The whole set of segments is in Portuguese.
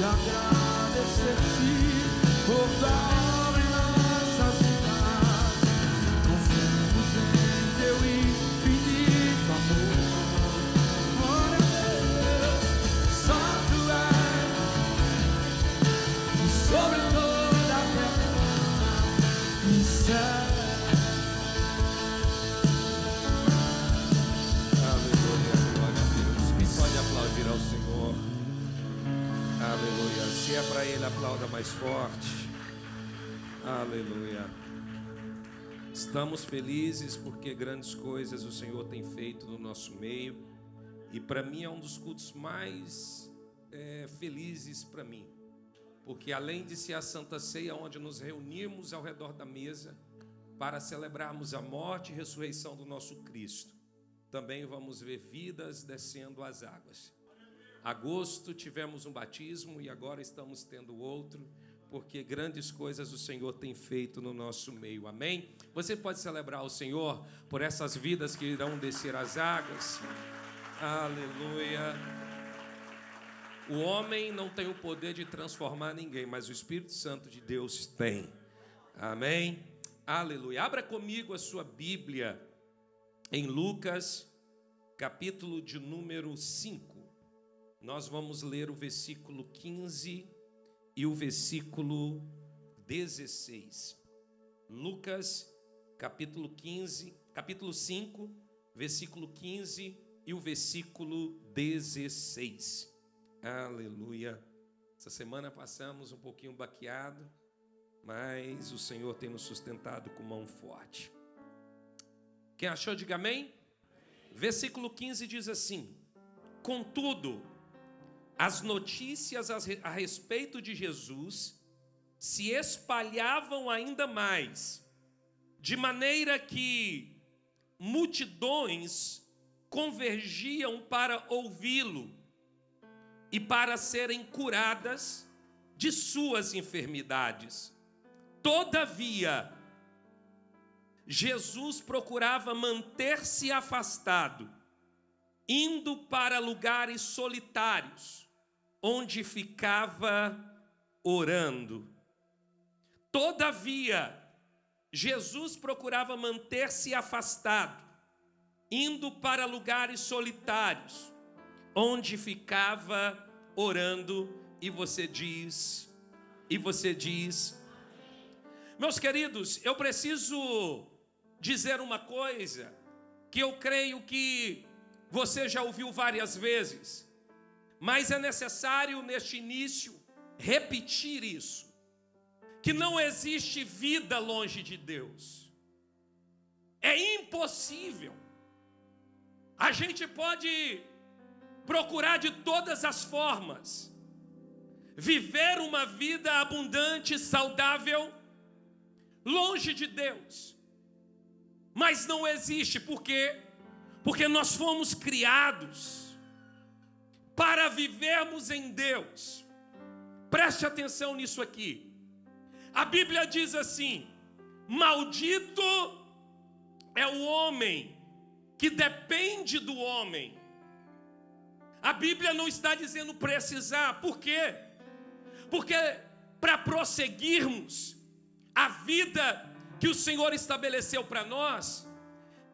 agradecer-te por dar em nossas vidas. Confiamos em teu infinito amor. Glória a Deus, só tu és sobre toda a terra e céu. Aleluia, glória a Deus. Quem pode aplaudir ao Senhor? Aleluia. Se é para Ele, aplauda mais forte. Aleluia. Estamos felizes porque grandes coisas o Senhor tem feito no nosso meio. E para mim é um dos cultos mais felizes para mim. Porque além de ser a Santa Ceia, onde nos reunimos ao redor da mesa para celebrarmos a morte e ressurreição do nosso Cristo, também vamos ver vidas descendo as águas. Agosto tivemos um batismo e agora estamos tendo outro, porque grandes coisas o Senhor tem feito no nosso meio. Amém? Você pode celebrar o Senhor por essas vidas que irão descer as águas. Aleluia. O homem não tem o poder de transformar ninguém, mas o Espírito Santo de Deus tem. Amém? Aleluia. Abra comigo a sua Bíblia em Lucas, capítulo de número 5. Nós vamos ler o versículo 15 e o versículo 16. Lucas, capítulo 5, versículo 15 e o versículo 16. Aleluia. Essa semana passamos um pouquinho baqueado, mas o Senhor tem nos sustentado com mão forte. Quem achou, diga amém. Versículo 15 diz assim: contudo, as notícias a respeito de Jesus se espalhavam ainda mais, de maneira que multidões convergiam para ouvi-lo e para serem curadas de suas enfermidades. Todavia, Jesus procurava manter-se afastado, indo para lugares solitários, onde ficava orando. Todavia, Jesus procurava manter-se afastado, indo para lugares solitários, onde ficava orando. E você diz, meus queridos, eu preciso dizer uma coisa que eu creio que você já ouviu várias vezes, mas é necessário neste início repetir isso: que não existe vida longe de Deus. É impossível. A gente pode procurar de todas as formas viver uma vida abundante, saudável, longe de Deus, mas não existe. Por quê? Porque nós fomos criados para vivermos em Deus. Preste atenção nisso aqui. A Bíblia diz assim: maldito é o homem que depende do homem. A Bíblia não está dizendo precisar. Por quê? Porque para prosseguirmos a vida que o Senhor estabeleceu para nós,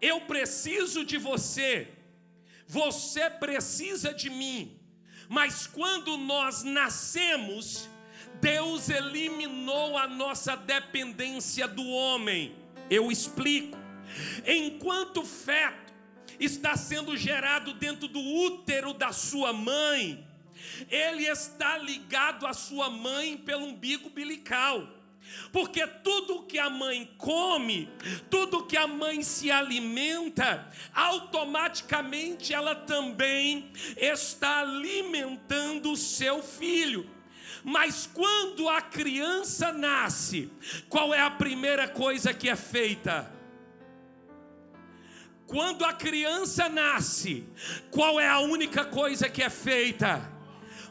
eu preciso de você, você precisa de mim. Mas quando nós nascemos, Deus eliminou a nossa dependência do homem. Eu explico. Enquanto o feto está sendo gerado dentro do útero da sua mãe, ele está ligado à sua mãe pelo umbigo umbilical. Porque tudo que a mãe come, tudo que a mãe se alimenta, automaticamente ela também está alimentando o seu filho. Mas quando a criança nasce, qual é a primeira coisa que é feita? Quando a criança nasce, qual é a única coisa que é feita?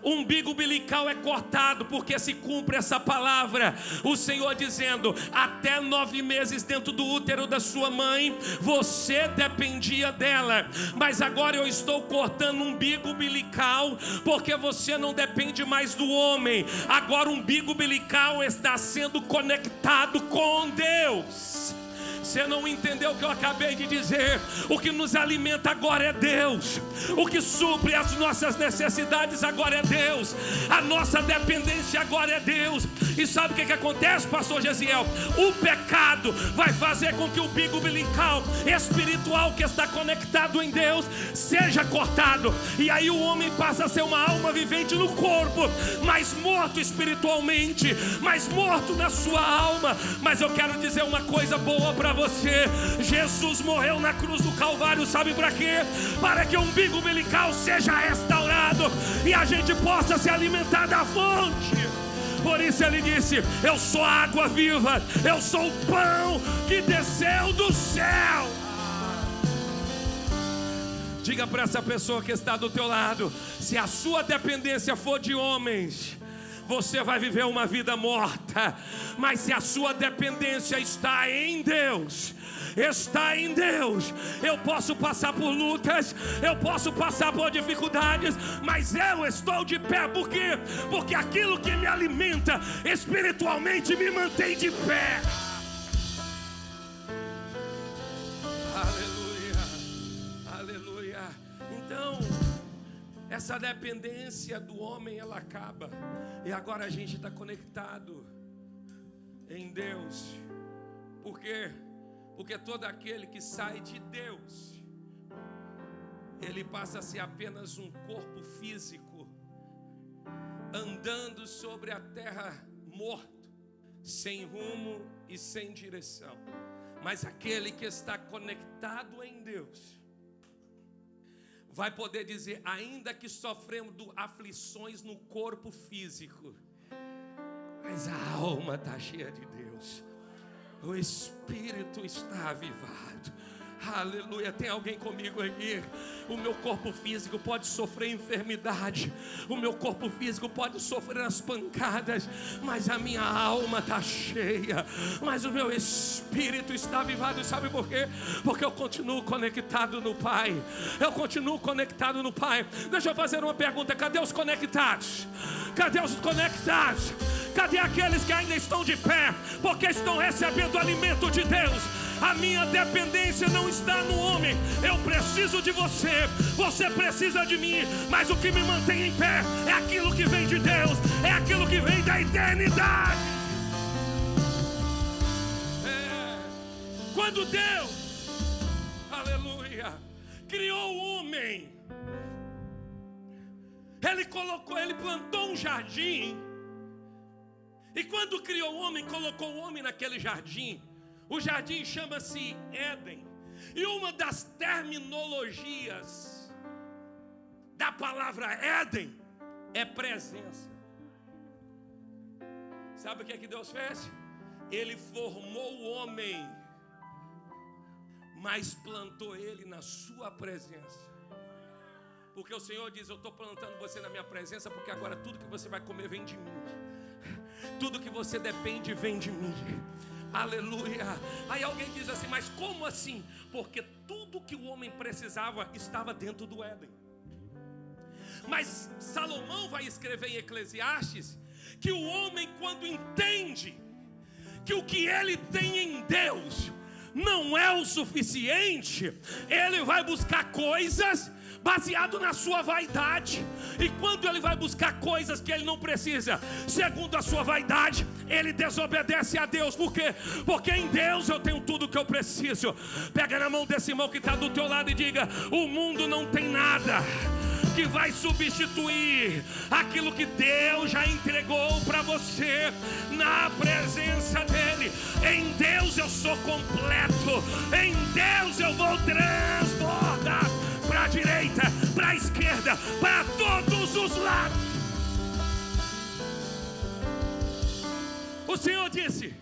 o umbigo umbilical é cortado, porque se cumpre essa palavra, o Senhor dizendo: até 9 meses dentro do útero da sua mãe, você dependia dela, mas agora eu estou cortando o umbigo umbilical, porque você não depende mais do homem. Agora o umbigo umbilical está sendo conectado com Deus. Você não entendeu o que eu acabei de dizer? O que nos alimenta agora é Deus. O que supre as nossas necessidades agora é Deus. A nossa dependência agora é Deus. E sabe o que acontece, pastor Gesiel? O pecado vai fazer com que o umbigo umbilical espiritual que está conectado em Deus seja cortado. E aí o homem passa a ser uma alma vivente no corpo, mas morto espiritualmente, mas morto na sua alma. Mas eu quero dizer uma coisa boa para você: Jesus morreu na cruz do Calvário, sabe para quê? Para que o umbigo umbilical seja restaurado e a gente possa se alimentar da fonte. Por isso ele disse: eu sou a água viva, eu sou o pão que desceu do céu. Diga para essa pessoa que está do teu lado: se a sua dependência for de homens, você vai viver uma vida morta. Mas se a sua dependência está em Deus, eu posso passar por lutas, eu posso passar por dificuldades, mas eu estou de pé. Por quê? Porque aquilo que me alimenta espiritualmente me mantém de pé. Aleluia, aleluia. Então, essa dependência do homem, ela acaba. E agora a gente está conectado em Deus. Por quê? Porque todo aquele que sai de Deus, ele passa a ser apenas um corpo físico, andando sobre a terra morto, sem rumo e sem direção. Mas aquele que está conectado em Deus vai poder dizer: ainda que sofremos aflições no corpo físico, mas a alma está cheia de Deus, o Espírito está avivado. Aleluia, tem alguém comigo aqui? O meu corpo físico pode sofrer enfermidade, o meu corpo físico pode sofrer as pancadas, mas a minha alma está cheia, mas o meu espírito está avivado. Sabe por quê? Porque eu continuo conectado no Pai. Eu continuo conectado no Pai. Deixa eu fazer uma pergunta: cadê os conectados? Cadê os conectados? Cadê aqueles que ainda estão de pé, porque estão recebendo o alimento de Deus? A minha dependência não está no homem. Eu preciso de você, você precisa de mim, mas o que me mantém em pé é aquilo que vem de Deus, é aquilo que vem da eternidade. Quando Deus, aleluia, criou o homem, Ele plantou um jardim. E quando criou o homem, colocou o homem naquele jardim. O jardim chama-se Éden. E uma das terminologias da palavra Éden é presença. Sabe o que é que Deus fez? Ele formou o homem, mas plantou ele na sua presença. Porque o Senhor diz: eu estou plantando você na minha presença, porque agora tudo que você vai comer vem de mim. Tudo que você depende vem de mim. Aleluia. Aí alguém diz assim: mas como assim? Porque tudo que o homem precisava estava dentro do Éden. Mas Salomão vai escrever em Eclesiastes que o homem, quando entende que o que ele tem em Deus não é o suficiente, ele vai buscar coisas baseado na sua vaidade. E quando ele vai buscar coisas que ele não precisa, segundo a sua vaidade, ele desobedece a Deus. Por quê? Porque em Deus eu tenho tudo que eu preciso. Pega na mão desse irmão que está do teu lado e diga: o mundo não tem nada que vai substituir aquilo que Deus já entregou para você na presença dele. Em Deus eu sou completo, em Deus eu vou transbordar para a direita, para a esquerda, para todos os lados. O Senhor disse: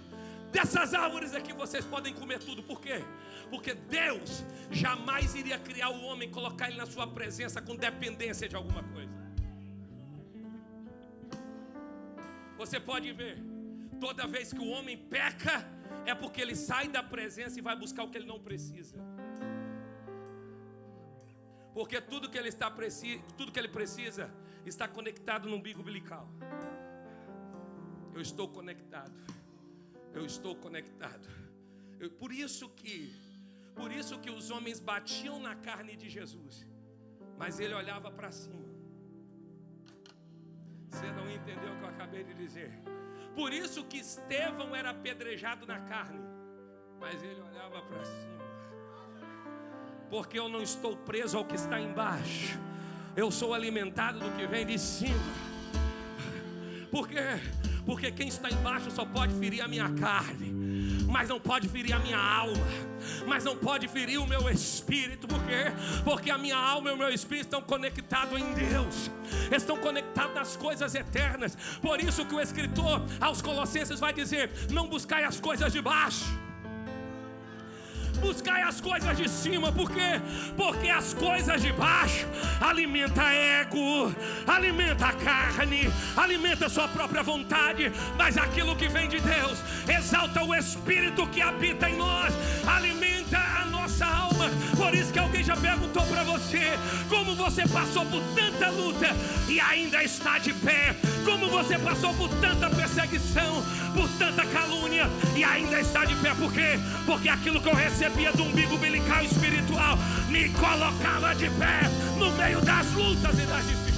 dessas árvores aqui vocês podem comer tudo. Por quê? Porque Deus jamais iria criar o homem, colocar ele na sua presença com dependência de alguma coisa. Você pode ver, toda vez que o homem peca, é porque ele sai da presença e vai buscar o que ele não precisa. Porque tudo que ele precisa está conectado no umbigo umbilical. Eu estou conectado. Eu estou conectado. Por isso que os homens batiam na carne de Jesus, mas ele olhava para cima. Você não entendeu o que eu acabei de dizer? Por isso que Estevão era apedrejado na carne, mas ele olhava para cima. Porque eu não estou preso ao que está embaixo, eu sou alimentado do que vem de cima. Por quê? Porque quem está embaixo só pode ferir a minha carne, mas não pode ferir a minha alma, mas não pode ferir o meu espírito. Por quê? Porque a minha alma e o meu espírito estão conectados em Deus, estão conectados nas coisas eternas. Por isso que o escritor aos Colossenses vai dizer: não buscai as coisas de baixo, buscai as coisas de cima. Por quê? Porque as coisas de baixo alimenta ego, alimenta a carne, alimenta a sua própria vontade. Mas aquilo que vem de Deus exalta o Espírito que habita em nós, alimenta a nossa alma. Por isso que alguém já perguntou para você como você passou por tanta luta e ainda está de pé, como você passou por tanta perseguição, por tanta calúnia e ainda está de pé. Por quê? Porque aquilo que eu recebia do umbigo umbilical espiritual me colocava de pé no meio das lutas e das dificuldades.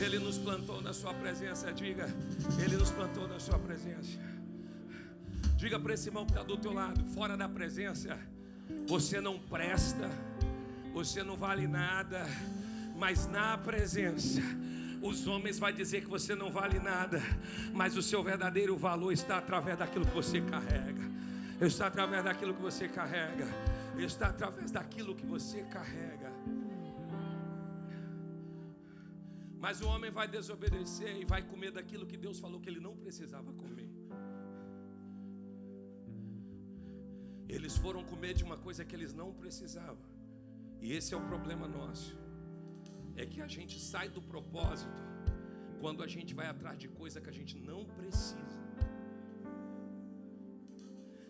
Ele nos plantou na sua presença. Diga, Ele nos plantou na sua presença. Diga para esse irmão que está do teu lado: fora da presença você não presta, você não vale nada. Mas na presença os homens vão dizer que você não vale nada, mas o seu verdadeiro valor está através daquilo que você carrega. Está através daquilo que você carrega. Está através daquilo que você carrega. Mas o homem vai desobedecer e vai comer daquilo que Deus falou que ele não precisava comer. Eles foram comer de uma coisa que eles não precisavam. E esse é o problema nosso. É que a gente sai do propósito quando a gente vai atrás de coisa que a gente não precisa.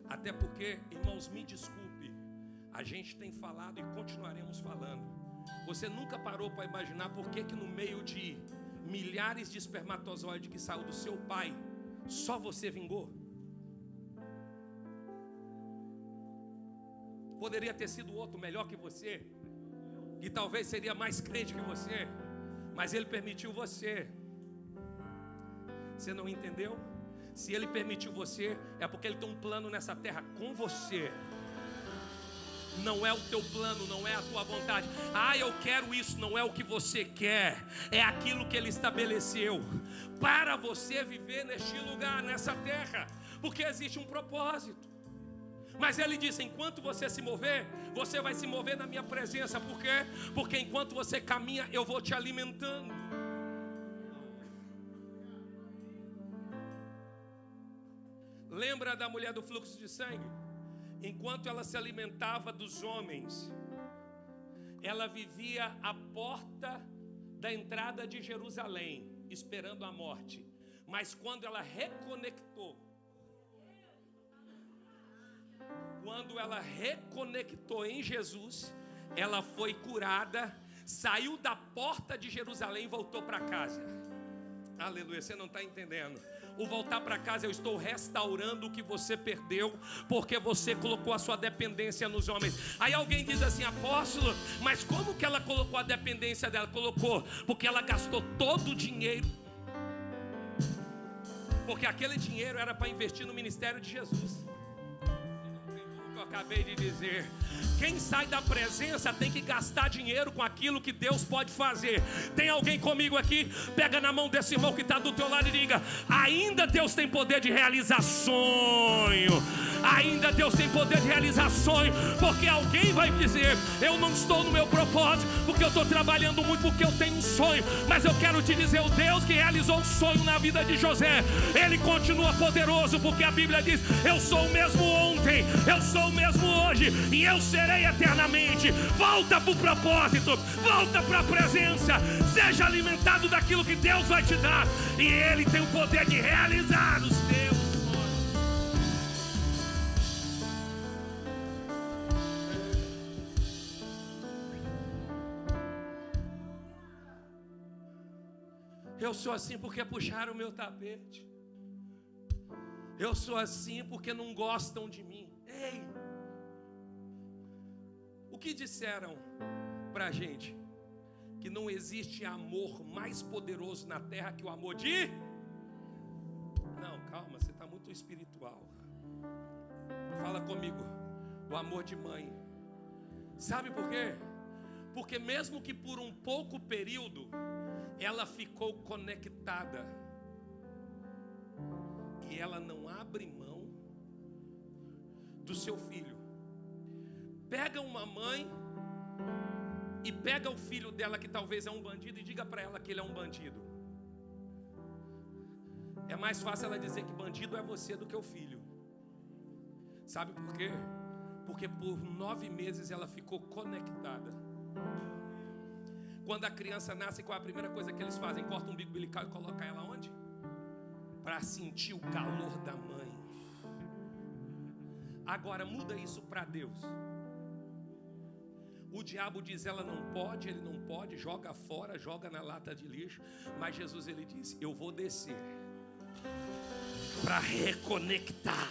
Até porque, irmãos, me desculpe, a gente tem falado e continuaremos falando. Você nunca parou para imaginar por que no meio de milhares de espermatozoides que saiu do seu pai, só você vingou? Poderia ter sido outro melhor que você, que talvez seria mais crente que você, mas Ele permitiu você. Você não entendeu? Se Ele permitiu você, é porque Ele tem um plano nessa terra com você. Não é o teu plano, não é a tua vontade. Eu quero isso, não é o que você quer. É aquilo que Ele estabeleceu para você viver neste lugar, nessa terra. Porque existe um propósito. Mas Ele disse: enquanto você se mover, você vai se mover na minha presença. Por quê? Porque enquanto você caminha, eu vou te alimentando. Lembra da mulher do fluxo de sangue? Enquanto ela se alimentava dos homens, ela vivia à porta da entrada de Jerusalém, esperando a morte. Mas quando ela reconectou em Jesus, ela foi curada, saiu da porta de Jerusalém e voltou para casa. Aleluia, você não está entendendo. O voltar para casa, eu estou restaurando o que você perdeu, porque você colocou a sua dependência nos homens. Aí alguém diz assim: apóstolo, mas como que ela colocou a dependência dela? Colocou porque ela gastou todo o dinheiro, porque aquele dinheiro era para investir no ministério de Jesus. Eu acabei de dizer, quem sai da presença tem que gastar dinheiro com aquilo que Deus pode fazer. Tem alguém comigo aqui? Pega na mão desse irmão que está do teu lado e diga: ainda Deus tem poder de realizar sonho. Ainda Deus tem poder de realizar sonho, porque alguém vai dizer: eu não estou no meu propósito, porque eu estou trabalhando muito, porque eu tenho um sonho. Mas eu quero te dizer, o Deus que realizou um sonho na vida de José, Ele continua poderoso, porque a Bíblia diz: eu sou o mesmo ontem, eu sou o mesmo hoje, e eu serei eternamente. Volta para o propósito, volta para a presença, seja alimentado daquilo que Deus vai te dar, e Ele tem o poder de realizar os teus sonhos. Eu sou assim porque puxaram o meu tapete. Eu sou assim porque não gostam de mim. Ei! O que disseram pra gente? Que não existe amor mais poderoso na terra que o amor de... Não, calma, você está muito espiritual. Fala comigo. O amor de mãe. Sabe por quê? Porque mesmo que por um pouco período ela ficou conectada, e ela não abre mão do seu filho. Pega uma mãe e pega o filho dela, que talvez é um bandido, e diga para ela que ele é um bandido. É mais fácil ela dizer que bandido é você do que o filho. Sabe por quê? Porque por 9 meses ela ficou conectada. Quando a criança nasce, qual é a primeira coisa que eles fazem? Corta o umbigo umbilical e coloca ela onde? Para sentir o calor da mãe. Agora muda isso para Deus. O diabo diz: ela não pode, ele não pode, joga fora, joga na lata de lixo. Mas Jesus, ele diz: eu vou descer para reconectar.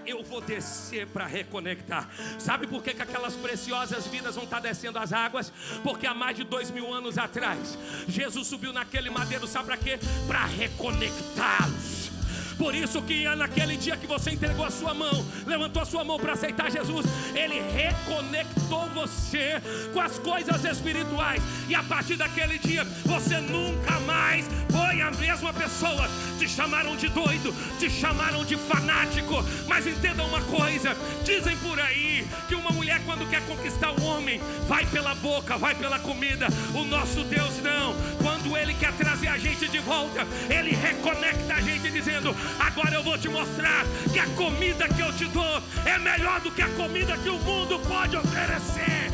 Eu vou descer para reconectar. Sabe por que aquelas preciosas vidas vão estar descendo as águas? Porque há mais de 2000 anos atrás Jesus subiu naquele madeiro, sabe para quê? Para reconectá-los. Por isso que naquele dia que você entregou a sua mão, levantou a sua mão para aceitar Jesus, Ele reconectou você com as coisas espirituais. E a partir daquele dia, você nunca mais foi a mesma pessoa. Te chamaram de doido, te chamaram de fanático. Mas entenda uma coisa, dizem por aí que uma mulher, quando quer conquistar um homem, vai pela boca, vai pela comida. O nosso Deus não. Quando Ele quer trazer a gente de volta, Ele reconecta a gente dizendo: agora eu vou te mostrar que a comida que eu te dou é melhor do que a comida que o mundo pode oferecer.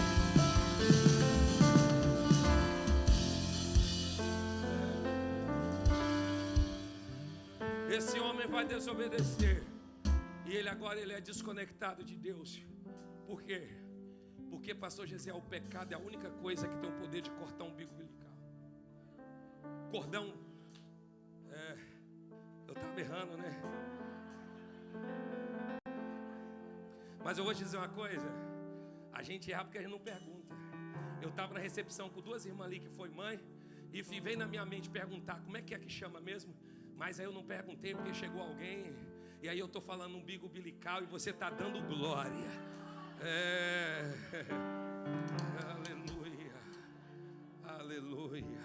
Esse homem vai desobedecer, e ele agora é desconectado de Deus. Por quê? Porque, pastor Gesiel, o pecado é a única coisa que tem o poder de cortar um umbigo umbilical. Cordão. Eu estava errando, né? Mas eu vou te dizer uma coisa: a gente erra porque a gente não pergunta. Eu estava na recepção com 2 irmãs ali que foi mãe, e veio na minha mente perguntar como é que chama mesmo. Mas aí eu não perguntei porque chegou alguém, e aí eu estou falando umbigo umbilical e você está dando glória. Aleluia, aleluia,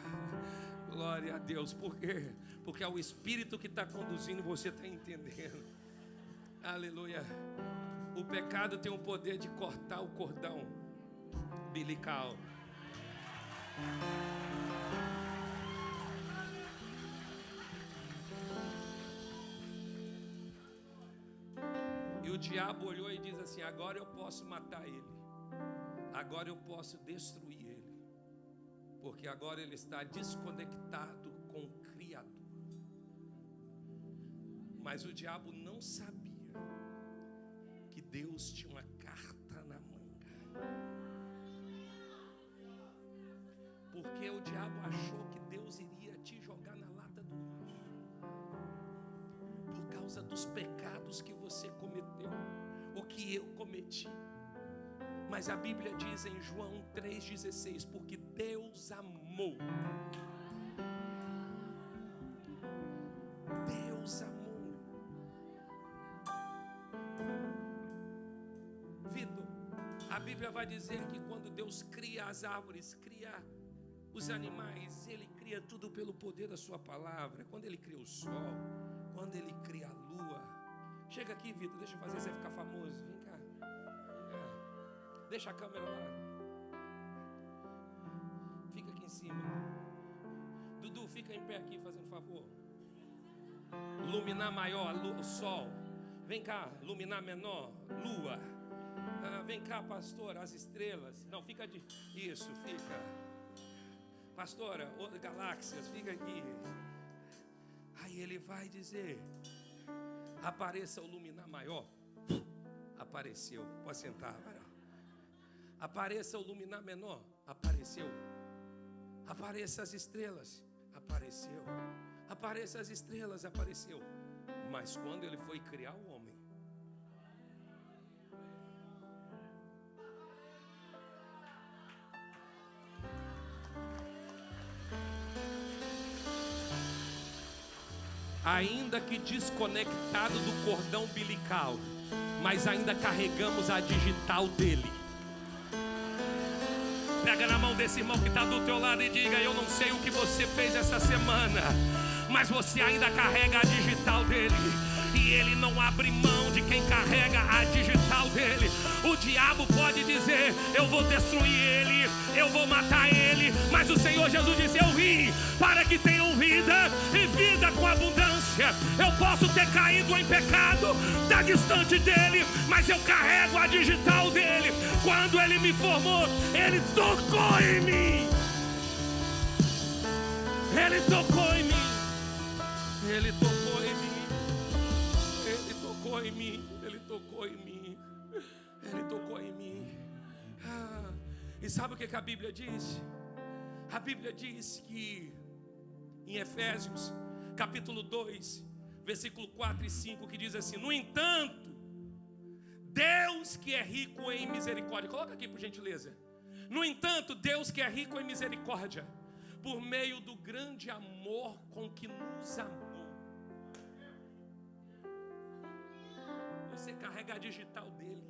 glória a Deus. Por quê? Porque é o Espírito que está conduzindo, você está entendendo. Aleluia. O pecado tem o poder de cortar o cordão umbilical. E o diabo olhou e diz assim: agora eu posso matar ele, agora eu posso destruir ele, porque agora ele está desconectado com o Criador. Mas o diabo não sabia que Deus tinha uma carta na manga. Porque o diabo achou que Deus iria te jogar na lata do lixo por causa dos pecados que você cometeu, o que eu cometi. Mas a Bíblia diz em João 3,16: porque Deus amou. Deus amou. Vitor, a Bíblia vai dizer que quando Deus cria as árvores, cria os animais, Ele cria tudo pelo poder da sua palavra. Quando Ele cria o sol, quando Ele cria a lua, Chega aqui, Vitor, deixa eu fazer você ficar famoso. Vem cá. Deixa a câmera lá. Fica aqui em cima. Dudu, fica em pé aqui, fazendo favor. Luminar maior, o sol. Vem cá, luminar menor, lua. Vem cá, pastora, as estrelas. Não, fica de... Isso, fica. Pastora, galáxias, fica aqui. Aí ele vai dizer: apareça o luminar maior. Apareceu. Pode sentar, varão. Apareça o luminar menor. Apareceu. Apareça as estrelas. Apareceu. Apareça as estrelas. Apareceu. Mas quando ele foi criar o homem, ainda que desconectado do cordão umbilical, mas ainda carregamos a digital dele. Pega na mão desse irmão que está do teu lado e diga: eu não sei o que você fez essa semana, mas você ainda carrega a digital dele. E ele não abre mão de quem carrega a digital dele. O diabo pode dizer: eu vou destruir ele, eu vou matar ele, mas o Senhor Jesus disse: eu vim para que tenham vida e vida com abundância. Eu posso ter caído em pecado, está distante dele, mas eu carrego a digital dele. Quando ele me formou, ele tocou em mim. Ele tocou em mim. Ele tocou em mim. Ele tocou em mim. Ele tocou em mim. Ele tocou em mim. E sabe o que a Bíblia diz? A Bíblia diz que em Efésios capítulo 2, versículo 4 e 5, que diz assim: no entanto, Deus que é rico em misericórdia. Coloca aqui por gentileza. No entanto, Deus que é rico em misericórdia, por meio do grande amor com que nos amou. Você carrega a digital dele.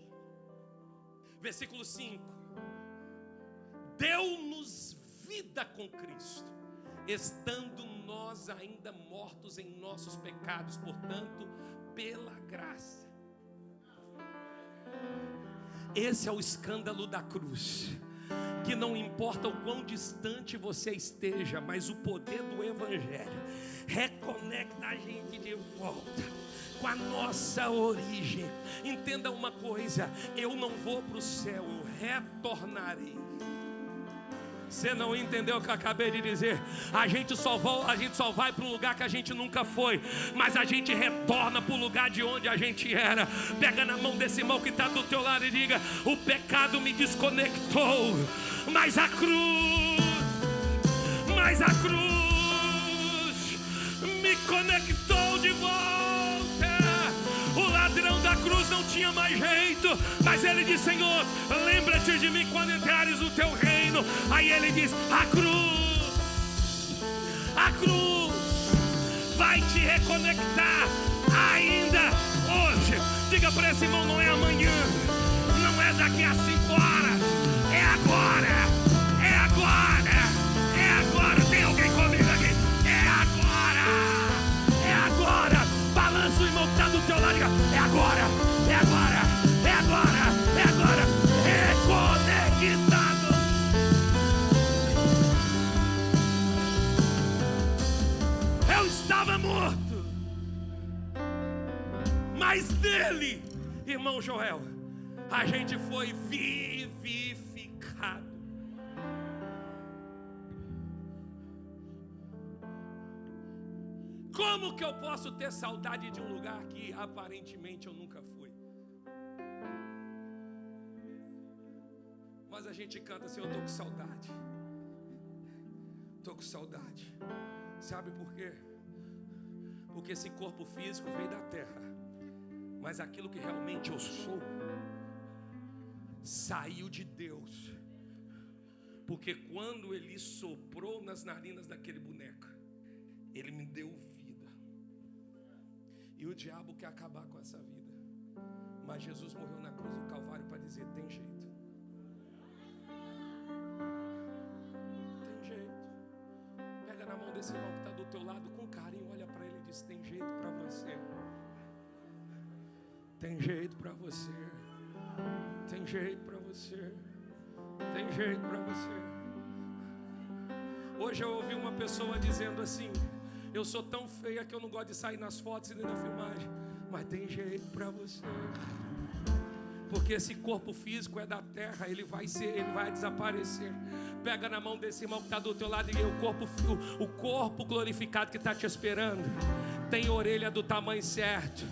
Versículo 5: deu-nos vida com Cristo, estando nós ainda mortos em nossos pecados, portanto, pela graça. Esse é o escândalo da cruz, que não importa o quão distante você esteja, mas o poder do Evangelho reconecta a gente de volta com a nossa origem. Entenda uma coisa: eu não vou para o céu, eu retornarei. Você não entendeu o que eu acabei de dizer? A gente só vai para um lugar que a gente nunca foi, mas a gente retorna para o lugar de onde a gente era. Pega na mão desse irmão que está do teu lado e diga: o pecado me desconectou, mas a cruz me conectou de volta. O ladrão da cruz não tinha mais jeito, mas ele diz: Senhor, lembra-te de mim quando entrares no teu reino. Aí ele diz: a cruz vai te reconectar ainda hoje. Diga para esse irmão: não é amanhã, não é daqui a 5 horas, é agora, é agora, é agora. Tem alguém comigo aqui? É agora, é agora. Balança o irmão que está do teu lado e diga: é agora, é agora, é agora, é agora. Reconectado. Eu estava morto, mas dele, irmão Joel, a gente foi vivificado. Como que eu posso ter saudade de um lugar que aparentemente eu nunca fui? Mas a gente canta assim: eu tô com saudade. Tô com saudade. Sabe por quê? Porque esse corpo físico veio da terra, mas aquilo que realmente eu sou saiu de Deus. Porque quando ele soprou nas narinas daquele boneco, ele me deu vida. E o diabo quer acabar com essa vida, mas Jesus morreu na cruz do Calvário para dizer: tem jeito. Tem jeito. Pega na mão desse irmão que está do teu lado com carinho, olha para ele e diz: tem jeito para você. Tem jeito para você. Tem jeito para você. Tem jeito para você. Hoje eu ouvi uma pessoa dizendo assim: eu sou tão feia que eu não gosto de sair nas fotos e nem na filmagem. Mas tem jeito para você. Porque esse corpo físico é da terra, ele vai desaparecer. Pega na mão desse irmão que está do teu lado e diga: o corpo glorificado que está te esperando tem orelha do tamanho certo,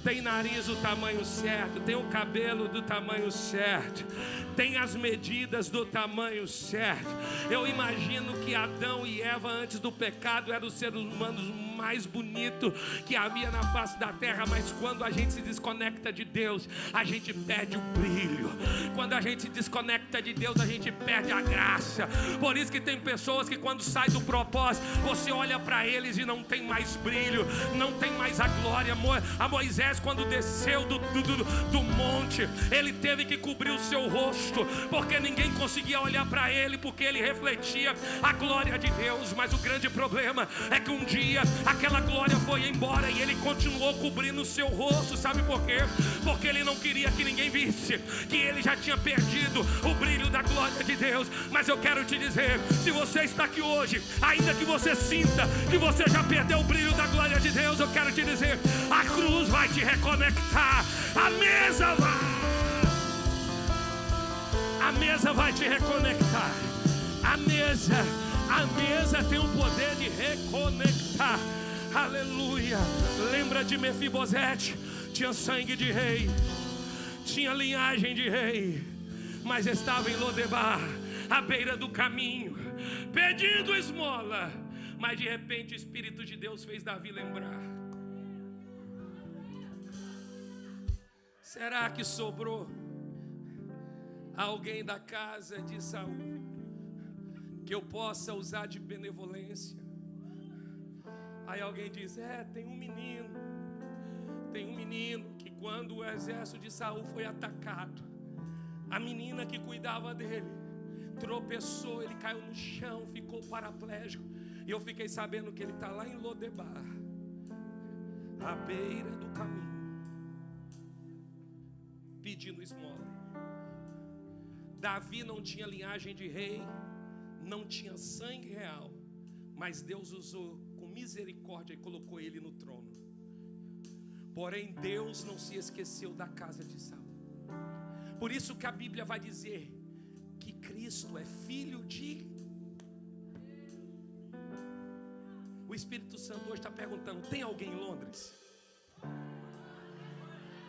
tem nariz do tamanho certo, tem o cabelo do tamanho certo, tem as medidas do tamanho certo. Eu imagino que Adão e Eva, antes do pecado, eram os seres humanos mais bonitos que havia na face da terra. Mas quando a gente se desconecta de Deus, a gente perde o brilho. Quando a gente se desconecta de Deus, a gente perde a graça. Por isso que tem pessoas que quando sai do propósito, você olha para eles e não tem mais brilho, não tem mais a glória. A Moisés, quando desceu do monte, ele teve que cobrir o seu rosto, porque ninguém conseguia olhar para ele, porque ele refletia a glória de Deus. Mas o grande problema é que um dia aquela glória foi embora e ele continuou cobrindo o seu rosto. Sabe por quê? Porque ele não queria que ninguém visse que ele já tinha perdido o brilho da glória de Deus. Mas eu quero te dizer, se você está aqui hoje, ainda que você sinta que você já perdeu o brilho da glória de Deus, eu quero te dizer, a cruz vai te reconectar. A mesa vai te reconectar. A mesa tem o poder de reconectar. Aleluia. Lembra de Mefibosete? Tinha sangue de rei, tinha linhagem de rei, mas estava em Lodebar, à beira do caminho, pedindo esmola. Mas de repente o Espírito de Deus fez Davi lembrar. Será que sobrou alguém da casa de Saul que eu possa usar de benevolência? Aí alguém diz: tem um menino que quando o exército de Saul foi atacado, a menina que cuidava dele tropeçou, ele caiu no chão, ficou paraplégico, e eu fiquei sabendo que ele está lá em Lodebar, à beira do caminho, pedindo esmola. Davi não tinha linhagem de rei, não tinha sangue real, mas Deus usou com misericórdia e colocou ele no trono. Porém, Deus não se esqueceu da casa de Saul. Por isso que a Bíblia vai dizer que Cristo é filho de... O Espírito Santo hoje está perguntando: tem alguém em Londres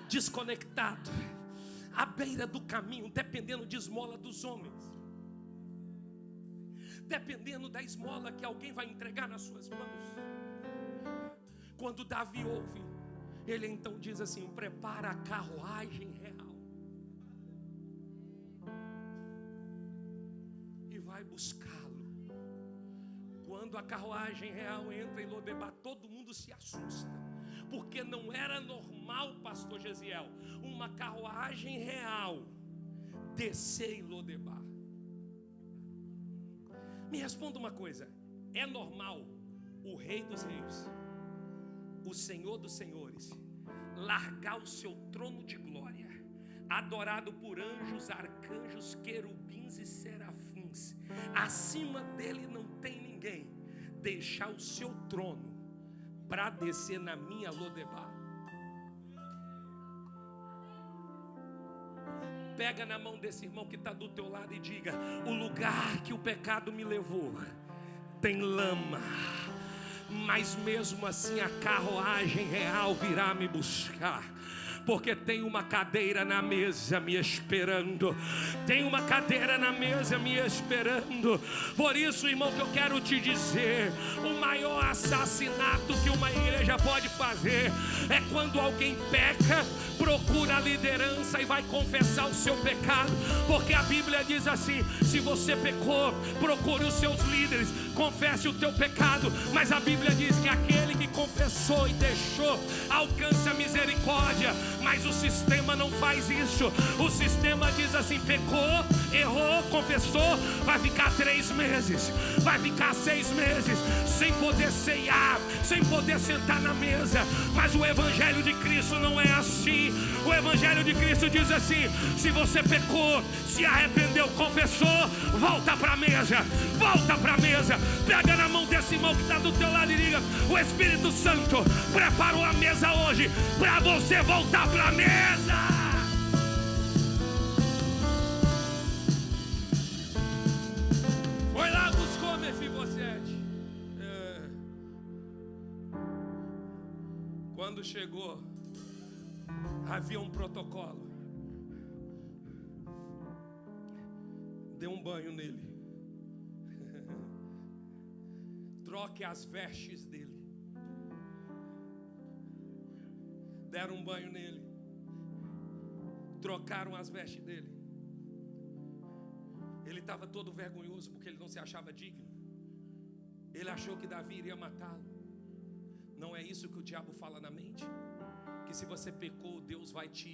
desconectado, à beira do caminho, dependendo de esmola dos homens, dependendo da esmola que alguém vai entregar nas suas mãos? Quando Davi ouve, ele então diz assim: prepara a carruagem real e vai buscá-lo. Quando a carruagem real entra em Lodebar, todo mundo se assusta, porque não era normal, pastor Gesiel, uma carruagem real descer em Lodebar. Me responda uma coisa: é normal o Rei dos Reis, o Senhor dos Senhores, largar o seu trono de glória, adorado por anjos, arcanjos, querubins e serafins, acima dele não tem ninguém, deixar o seu trono para descer na minha Lodebar? Pega na mão desse irmão que está do teu lado e diga: o lugar que o pecado me levou tem lama, mas mesmo assim a carruagem real virá me buscar, porque tem uma cadeira na mesa me esperando. Tem uma cadeira na mesa me esperando. Por isso, irmão, que eu quero te dizer: o maior assassinato que uma igreja pode fazer é quando alguém peca, procura a liderança e vai confessar o seu pecado. Porque a Bíblia diz assim: se você pecou, procure os seus líderes, confesse o teu pecado. Mas a Bíblia diz que aquele que confessou e deixou alcança a misericórdia. Mas o sistema não faz isso. O sistema diz assim: pecou, errou, confessou, vai ficar 3 meses, vai ficar 6 meses sem poder ceiar, sem poder sentar na mesa. Mas o Evangelho de Cristo não é assim. O Evangelho de Cristo diz assim: se você pecou, se arrependeu, confessou, volta para a mesa, volta para a mesa. Pega na mão desse irmão que está do teu lado e diga: o Espírito Santo preparou a mesa hoje para você voltar para a mesa. Foi lá, buscou Mefibosete. Quando chegou, havia um protocolo. Dê um banho nele. Troque as vestes dele. Deram um banho nele. Trocaram as vestes dele. Ele estava todo vergonhoso porque ele não se achava digno. Ele achou que Davi iria matá-lo. Não é isso que o diabo fala na mente? Que se você pecou, Deus vai te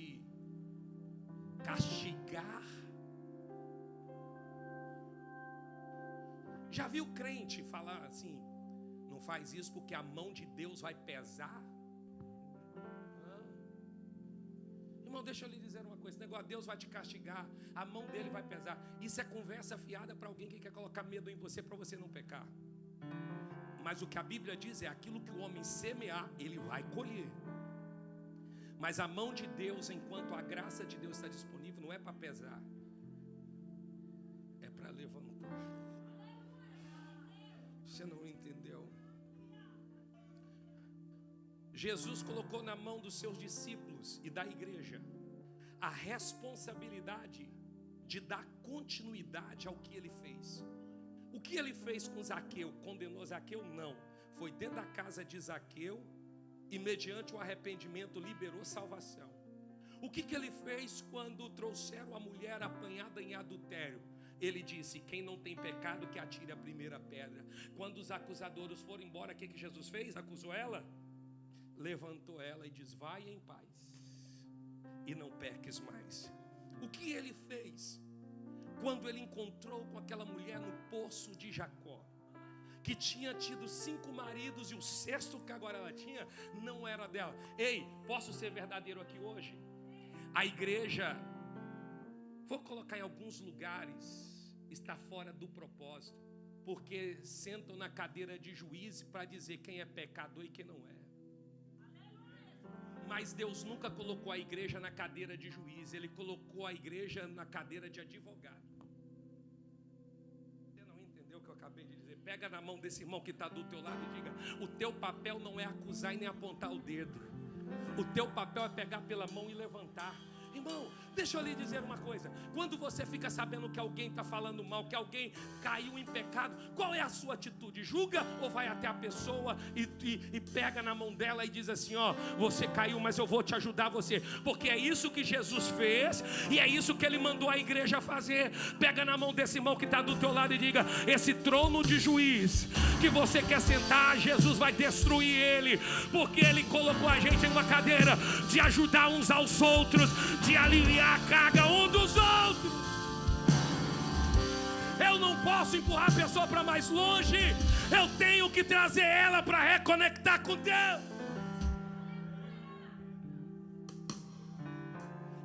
castigar. Já viu crente falar assim: não faz isso porque a mão de Deus vai pesar? Irmão, deixa eu lhe dizer uma coisa: esse negócio, Deus vai te castigar, a mão dele vai pesar. Isso é conversa fiada para alguém que quer colocar medo em você para você não pecar. Mas o que a Bíblia diz é: aquilo que o homem semear, ele vai colher. Mas a mão de Deus, enquanto a graça de Deus está disponível, não é para pesar, é para levantar. Você não entendeu? Jesus colocou na mão dos seus discípulos e da igreja a responsabilidade de dar continuidade ao que ele fez. O que ele fez com Zaqueu? Condenou Zaqueu? Não. Foi dentro da casa de Zaqueu e mediante o arrependimento liberou salvação. O que ele fez quando trouxeram a mulher apanhada em adultério? Ele disse: quem não tem pecado que atire a primeira pedra. Quando os acusadores foram embora, o que Jesus fez? Acusou ela? Levantou ela e diz: vai em paz e não peques mais. O que ele fez quando ele encontrou com aquela mulher no poço de Jacó, que tinha tido 5 maridos e o 6º que agora ela tinha não era dela? Ei, posso ser verdadeiro aqui hoje? A igreja, vou colocar em alguns lugares, está fora do propósito, porque sentam na cadeira de juízes para dizer quem é pecador e quem não é. Mas Deus nunca colocou a igreja na cadeira de juiz, Ele colocou a igreja na cadeira de advogado. Você não entendeu o que eu acabei de dizer? Pega na mão desse irmão que está do teu lado e diga: o teu papel não é acusar e nem apontar o dedo. O teu papel é pegar pela mão e levantar. Irmão, deixa eu lhe dizer uma coisa: quando você fica sabendo que alguém está falando mal, que alguém caiu em pecado, qual é a sua atitude? Julga ou vai até a pessoa e pega na mão dela e diz assim: ó, você caiu, mas eu vou te ajudar você? Porque é isso que Jesus fez e é isso que Ele mandou a igreja fazer. Pega na mão desse irmão que está do teu lado e diga: esse trono de juiz que você quer sentar, Jesus vai destruir ele, porque Ele colocou a gente em uma cadeira de ajudar uns aos outros, de aliviar a carga um dos outros. Eu não posso empurrar a pessoa para mais longe, eu tenho que trazer ela para reconectar com Deus.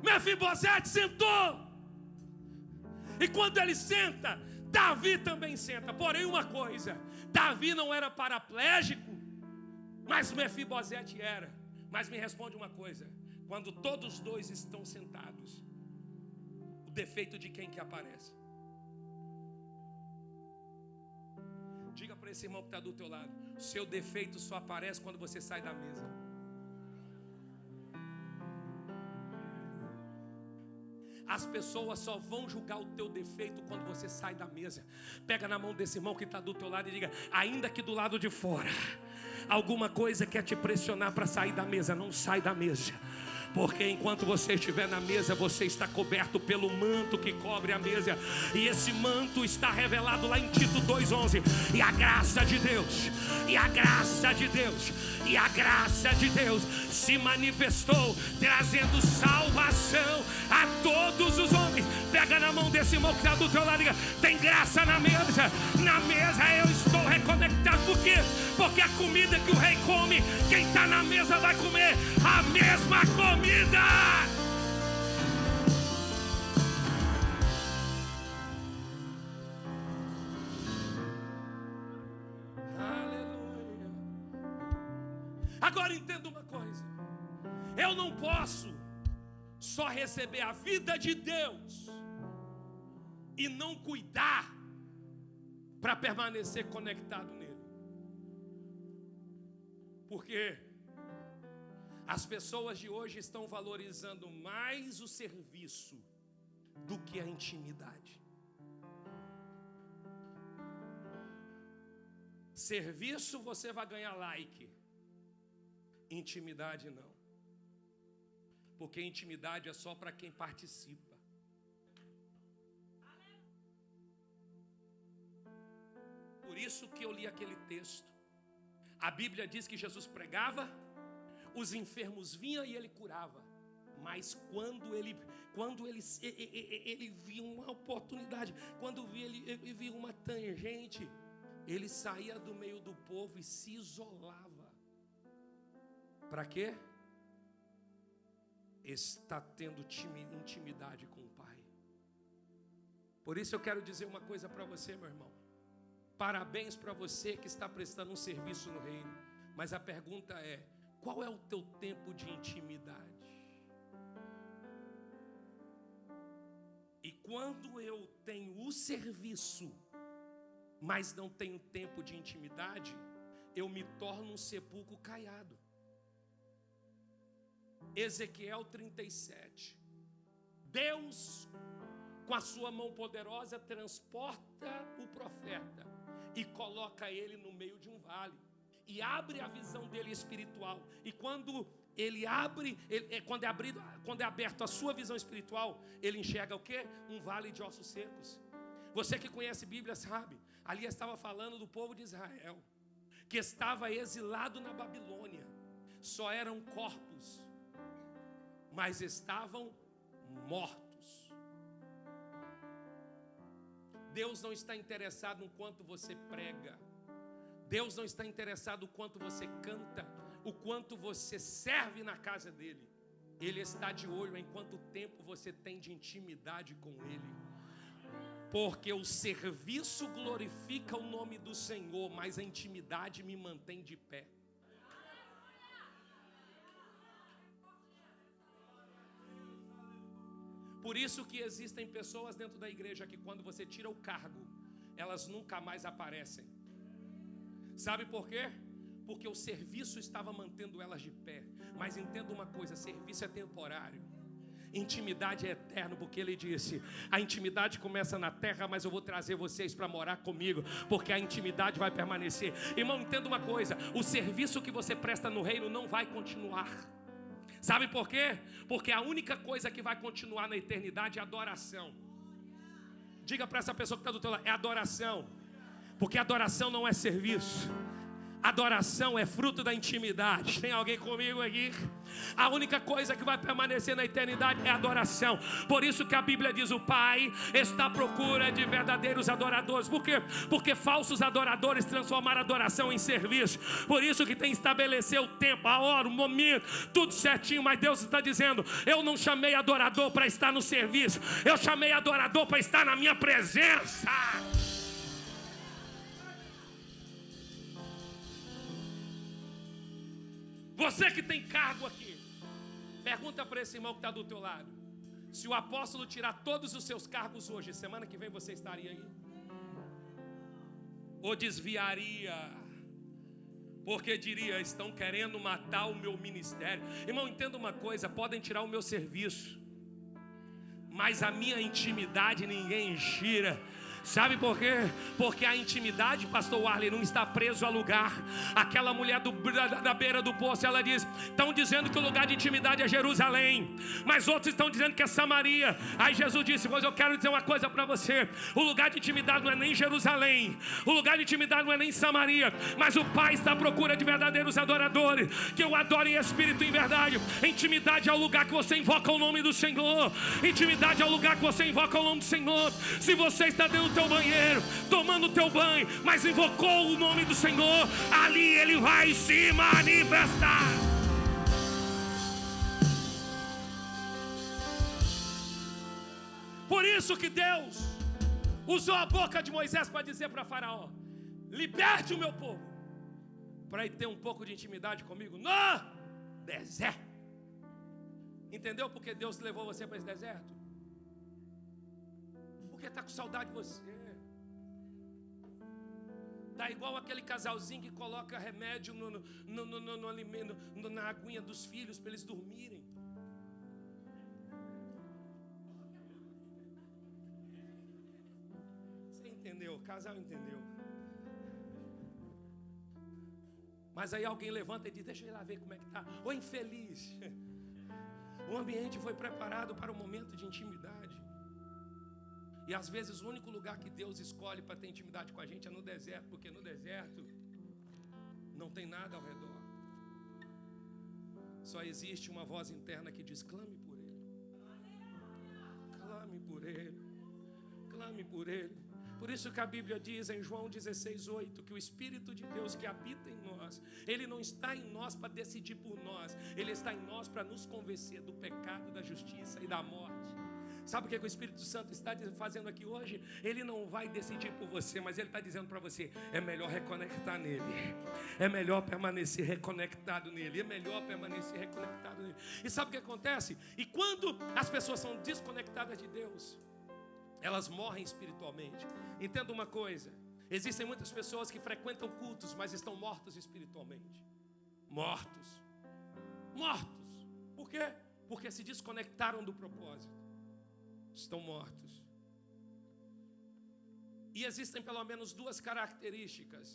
Mefibosete sentou, e quando ele senta, Davi também senta. Porém, uma coisa: Davi não era paraplégico, mas Mefibosete era. Mas me responde uma coisa: quando todos os dois estão sentados, o defeito de quem que aparece? Diga para esse irmão que está do teu lado: seu defeito só aparece quando você sai da mesa. As pessoas só vão julgar o teu defeito quando você sai da mesa. Pega na mão desse irmão que está do teu lado e diga: ainda que do lado de fora alguma coisa quer te pressionar para sair da mesa, não sai da mesa. Porque enquanto você estiver na mesa, você está coberto pelo manto que cobre a mesa. E esse manto está revelado lá em Tito 2:11. E a graça de Deus, e a graça de Deus, e a graça de Deus se manifestou, trazendo salvação a todos os homens. Pega na mão desse irmão que está do teu lado e diga: tem graça na mesa. Na mesa eu estou reconectado. Por quê? Porque a comida que o rei come, quem está na mesa vai comer a mesma comida. Aleluia. Agora entenda uma coisa: eu não posso só receber a vida de Deus e não cuidar para permanecer conectado nele. Porque as pessoas de hoje estão valorizando mais o serviço do que a intimidade. Serviço você vai ganhar like, intimidade não. Porque intimidade é só para quem participa. Por isso que eu li aquele texto. A Bíblia diz que Jesus pregava, os enfermos vinham e ele curava. Mas quando ele via uma oportunidade, quando ele via uma tangente, ele saía do meio do povo e se isolava. Para quê? Está tendo intimidade com o Pai. Por isso eu quero dizer uma coisa para você, meu irmão. Parabéns para você que está prestando um serviço no reino. Mas a pergunta é: qual é o teu tempo de intimidade? E quando eu tenho o serviço, mas não tenho tempo de intimidade, eu me torno um sepulcro caiado. Ezequiel 37. Deus, com a sua mão poderosa, transporta o profeta e coloca ele no meio de um vale. E abre a visão dele espiritual. E quando ele abre, quando é aberto a sua visão espiritual, ele enxerga o quê? Um vale de ossos secos. Você que conhece Bíblia sabe. Ali estava falando do povo de Israel, que estava exilado na Babilônia. Só eram corpos, mas estavam mortos. Deus não está interessado no quanto você prega. Deus não está interessado no quanto você canta, o quanto você serve na casa dele. Ele está de olho em quanto tempo você tem de intimidade com ele. Porque o serviço glorifica o nome do Senhor, mas a intimidade me mantém de pé. Por isso que existem pessoas dentro da igreja que quando você tira o cargo, elas nunca mais aparecem. Sabe por quê? Porque o serviço estava mantendo elas de pé. Mas entenda uma coisa: serviço é temporário, intimidade é eterno. Porque ele disse: a intimidade começa na terra, mas eu vou trazer vocês para morar comigo, porque a intimidade vai permanecer. Irmão, entenda uma coisa: o serviço que você presta no reino não vai continuar. Sabe por quê? Porque a única coisa que vai continuar na eternidade é adoração. Diga para essa pessoa que está do teu lado: é adoração. Porque adoração não é serviço. Adoração é fruto da intimidade. Tem alguém comigo aqui? A única coisa que vai permanecer na eternidade é adoração. Por isso que a Bíblia diz: o Pai está à procura de verdadeiros adoradores. Por quê? Porque falsos adoradores transformaram a adoração em serviço. Por isso que tem que estabelecer o tempo, a hora, o momento, tudo certinho. Mas Deus está dizendo: eu não chamei adorador para estar no serviço, eu chamei adorador para estar na minha presença. Você que tem cargo aqui, pergunta para esse irmão que está do teu lado: se o apóstolo tirar todos os seus cargos hoje, semana que vem você estaria aí? Ou desviaria? Porque diria: estão querendo matar o meu ministério. Irmão, entenda uma coisa: podem tirar o meu serviço, mas a minha intimidade ninguém tira. Sabe por quê? Porque a intimidade, pastor Warley, não está preso a lugar. Aquela mulher da beira do poço, ela diz: estão dizendo que o lugar de intimidade é Jerusalém, mas outros estão dizendo que é Samaria. Aí Jesus disse: pois eu quero dizer uma coisa para você: o lugar de intimidade não é nem Jerusalém, o lugar de intimidade não é nem Samaria, mas o Pai está à procura de verdadeiros adoradores, que o adorem em espírito e em verdade. Intimidade é o lugar que você invoca o nome do Senhor. Intimidade é o lugar que você invoca o nome do Senhor. Se você está dentro do teu banheiro, tomando o teu banho, mas invocou o nome do Senhor, ali Ele vai se manifestar. Por isso que Deus usou a boca de Moisés para dizer para Faraó: liberte o meu povo, para ele ter um pouco de intimidade comigo no deserto. Entendeu porque Deus levou você para esse deserto? Porque está com saudade de você. Está igual aquele casalzinho que coloca remédio no alimento, na aguinha dos filhos para eles dormirem. Você entendeu? O casal entendeu. Mas aí alguém levanta e diz: deixa eu ir lá ver como é que está. Ô infeliz, o ambiente foi preparado para um momento de intimidade. E às vezes o único lugar que Deus escolhe para ter intimidade com a gente é no deserto, porque no deserto não tem nada ao redor. Só existe uma voz interna que diz: clame por Ele. Clame por Ele. Clame por Ele. Por isso que a Bíblia diz em João 16:8 que o Espírito de Deus que habita em nós, Ele não está em nós para decidir por nós, Ele está em nós para nos convencer do pecado, da justiça e da morte. Sabe o que o Espírito Santo está fazendo aqui hoje? Ele não vai decidir por você, mas Ele está dizendo para você: é melhor reconectar nele, é melhor permanecer reconectado nele, é melhor permanecer reconectado nele. E sabe o que acontece? E quando as pessoas são desconectadas de Deus, elas morrem espiritualmente. Entenda uma coisa: existem muitas pessoas que frequentam cultos, mas estão mortos espiritualmente. Mortos. Por quê? Porque se desconectaram do propósito. Estão mortos. E existem pelo menos duas características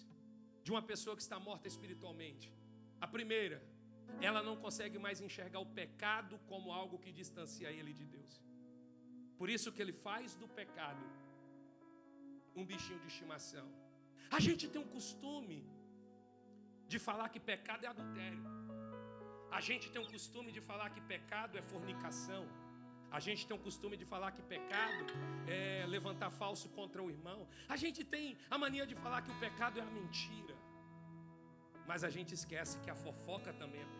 de uma pessoa que está morta espiritualmente. A primeira, ela não consegue mais enxergar o pecado como algo que distancia ele de Deus. Por isso que ele faz do pecado um bichinho de estimação. A gente tem um costume de falar que pecado é adultério. A gente tem um costume de falar que pecado é fornicação. A gente tem um costume de falar que pecado é levantar falso contra o irmão. A gente tem a mania de falar que o pecado é a mentira. Mas a gente esquece que a fofoca também é pecado.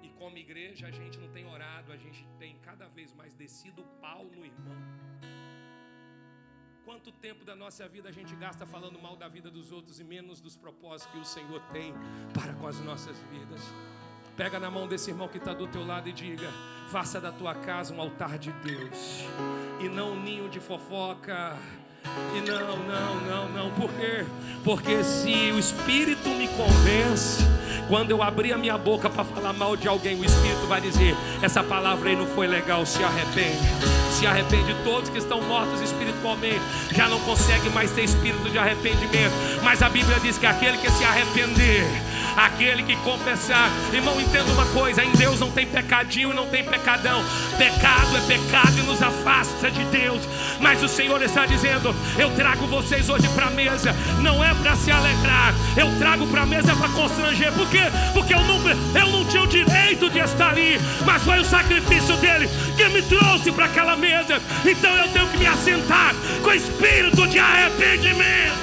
E como igreja a gente não tem orado, a gente tem cada vez mais descido o pau no irmão. Quanto tempo da nossa vida a gente gasta falando mal da vida dos outros e menos dos propósitos que o Senhor tem para com as nossas vidas? Pega na mão desse irmão que está do teu lado e diga: faça da tua casa um altar de Deus e não um ninho de fofoca. E não. Por quê? Porque se o Espírito me convence, quando eu abrir a minha boca para falar mal de alguém, o Espírito vai dizer: essa palavra aí não foi legal, se arrepende. Se arrepende. Todos que estão mortos espiritualmente já não conseguem mais ter espírito de arrependimento. Mas a Bíblia diz que aquele que se arrepender, aquele que confessar. Irmão, entenda uma coisa: em Deus não tem pecadinho e não tem pecadão. Pecado é pecado e nos afasta de Deus. Mas o Senhor está dizendo: eu trago vocês hoje para a mesa, não é para se alegrar, eu trago para a mesa para constranger. Por quê? Porque eu não tinha o direito de estar ali, mas foi o sacrifício dele que me trouxe para aquela mesa. Então eu tenho que me assentar com espírito de arrependimento.